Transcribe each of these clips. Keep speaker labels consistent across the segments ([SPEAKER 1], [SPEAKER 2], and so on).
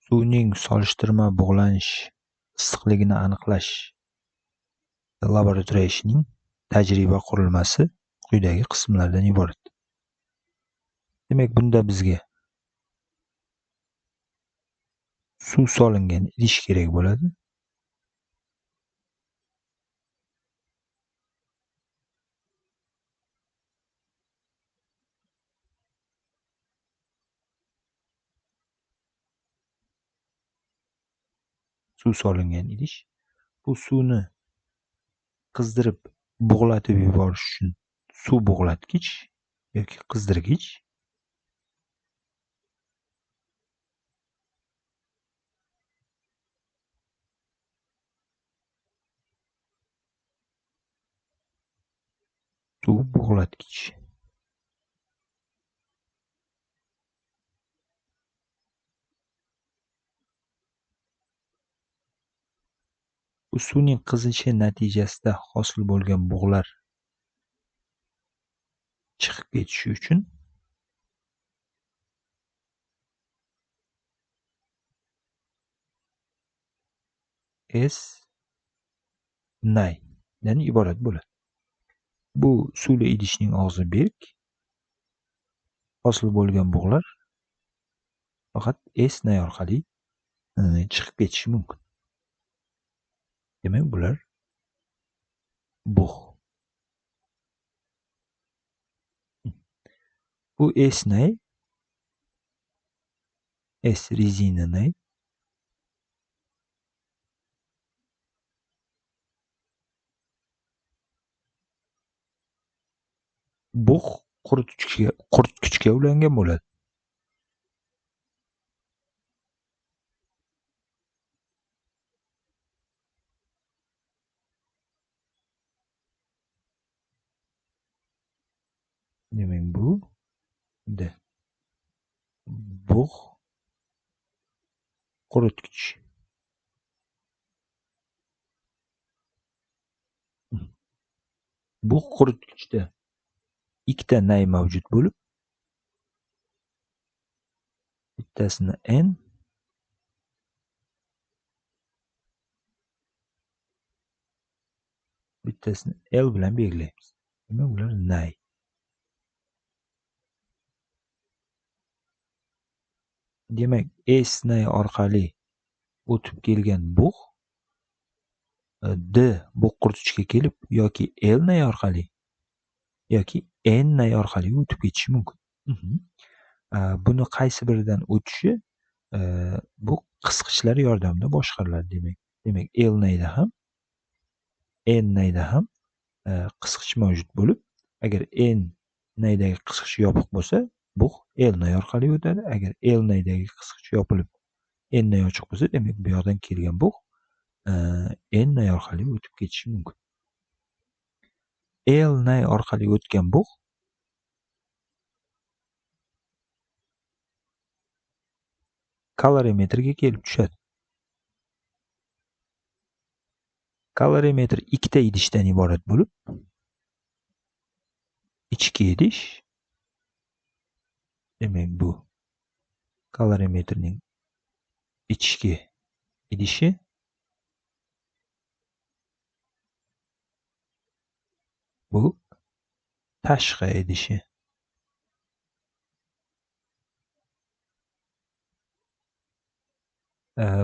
[SPEAKER 1] Suvning solishtirma bug'lanish issiqligini aniqlash laboratoriya ishining tajriba qurilmasi quyidagi qismlardan iborat. Demak, bunda bizga suv solingan idish kerak bo'ladi. Suv solingan idish. Bu suvni qizdirib bug'latib yuborish uchun suv bug'latgich yoki qizdirgich. Suv bug'latgich. Bu suvning qizishi natijasida hosil bo'lgan bug'lar chiqib ketishi uchun S-nay dan iborat bo'ladi. Bu suvli idishning og'zi berk. Hosil bo'lgan bug'lar faqat S-nay orqali chiqib ketishi mumkin. Demak, bular bug'. Bu S-nay, S-rezina nay. Bug' quritgichga ulangan bo'ladi. Demak, bu bug' quritgich. Bug' quritgichda ikkita nay mavjud bo'lib, bittasini N, bittasini L bilan belgilaymiz. Demak, bular nay. Demak, S-nay orqali o'tib kelgan bug' D bug' quritgichga kelib yoki L-nay orqali yoki N-nay orqali o'tib ketishi mumkin. Buni qaysi biridan o'tishi bu qisqichlar yordamida boshqariladi demak L-nayda ham N-nayda ham qisqich mavjud bo'lib, agar N-naydagi qisqich yopiq bo'lsa, bug' L-nay orqali o'tadi. Agar L-naydagi qisqich yopilib N-nay ochiq bo'lsa, demak bu yoqdan kelgan bug' N-nay orqali o'tib ketishi mumkin. L-nay orqali o'tgan bug' kalorimetrga kelib tushadi. Kalorimetr ikkita idishdan iborat bo'lib, ichki idish, demak bu kalorimetrning ichki idishi, bu tashqi idishi.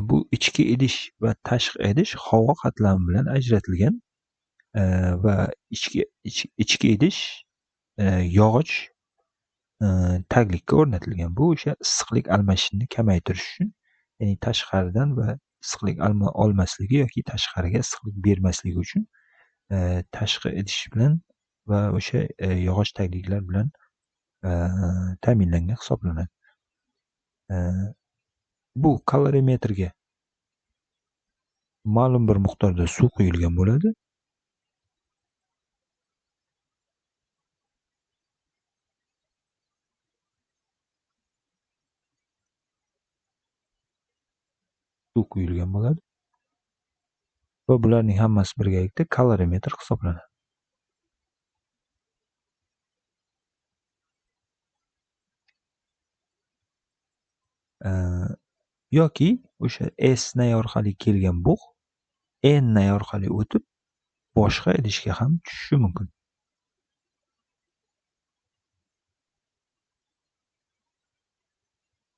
[SPEAKER 1] Bu ichki idish va tashqi idish havo qatlami bilan ajratilgan va ichki idish yog'och taglikka o'rnatilgan. Bu o'sha issiqlik almashishini kamaytirish uchun, ya'ni tashqaridan va issiqlik olmasligi yoki tashqariga issiqlik bermasligi uchun tashqi idish bilan va o'sha yog'och tagliklar bilan ta'minlangan hisoblanadi. Bu kalorimetrga ma'lum bir miqdorda suv quyilgan bo'ladi. Suv quyilgan bo'ladi va bularning hammasi birgalikda kalorimetr hisoblanadi. yoki o'sha S nay orqali kelgan bug' N nay orqali o'tib boshqa idishga ham tushishi mumkin.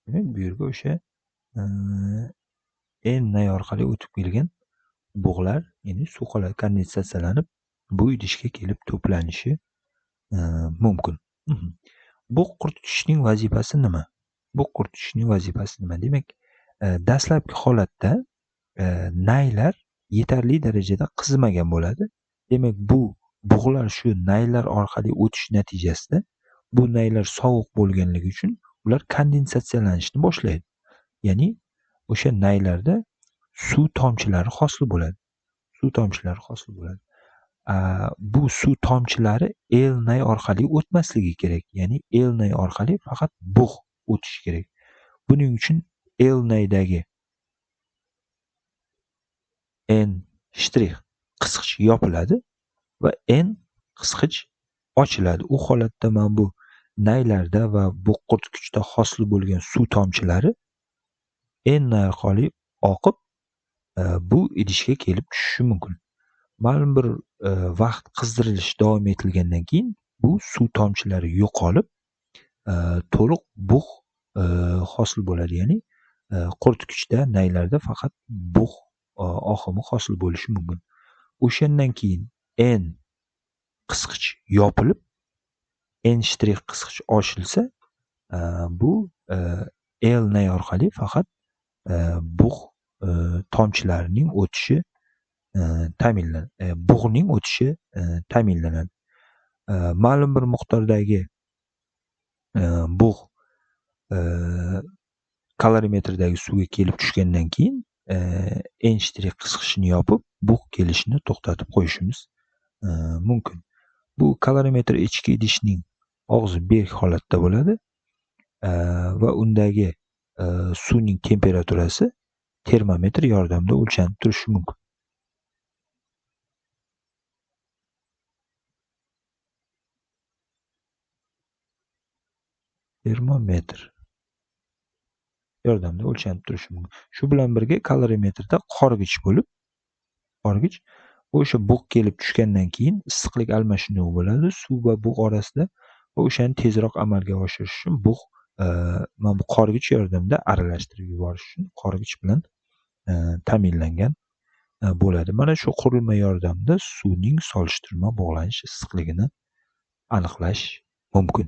[SPEAKER 1] Demak, bu yerga o'sha N nay orqali o'tib kelgan bug'lar, ya'ni suv kondensatsiyalanib bu idishga kelib to'planishi mumkin. Bug' quritishning vazifasi nima? Bug' quritishning vazifasi nima? Demak, dastlabki holatda naylar yetarli darajada qizimagan bo'ladi. Demak, bu bug'lar shu naylar orqali o'tish natijasida bu naylar sovuq bo'lganligi uchun ular kondensatsiyalanishni boshlaydi. Ya'ni o'sha naylarda suv tomchilari hosil bo'ladi. Suv tomchilari hosil bo'ladi. Bu suv tomchilari L nay orqali o'tmasligi kerak. Ya'ni L nay orqali faqat bug' o'tishi kerak. Buning uchun L naydagi N shtrix qisqich yopiladi va N qisqich ochiladi. U holatda mana bu naylarda va bug' quritgichda hosil bo'lgan suv tomchilari N nay orqali oqib bu idishga kelib tushishi mumkin. Ma'lum bir vaqt qizdirilish davom etilgandan keyin bu suv tomchilari yo'qolib to'liq bug' hosil bo'ladi. Ya'ni quritgichda naylarda faqat bug' oqimi hosil bo'lishi mumkin. O'shandan keyin N qisqich yopilib N shtrix qisqich ochilsa bu L nay orqali faqat bug' tomchilarining o'tishi ta'minlanadi. Bug'ning o'tishi ta'minlanadi. Ma'lum bir miqdordagi bug' kalorimetrdagi suvga kelib tushgandan keyin N shtrix qisqichini yopib bug' kelishini to'xtatib qo'yishimiz mumkin. Bu kalorimetr ichki idishning og'zi berk holatda bo'ladi va undagi suvning temperaturasi termometr yordamida o'lchanib turishi mumkin. Termometr yordamida o'lchanib turishi mumkin. Shu bilan birga kalorimetrda qorgich bo'lib, o'sha bug' kelib tushgandan keyin issiqlik almashinuvi bo'ladi suv va bug' orasida va o'shani tezroq amalga oshirish uchun bug' mana bu qorgich yordamida aralashtirib yuborish uchun qorgich bilan ta'minlangan bo'ladi. Mana shu qurilma yordamida suvning solishtirma bug'lanish issiqligini aniqlash mumkin.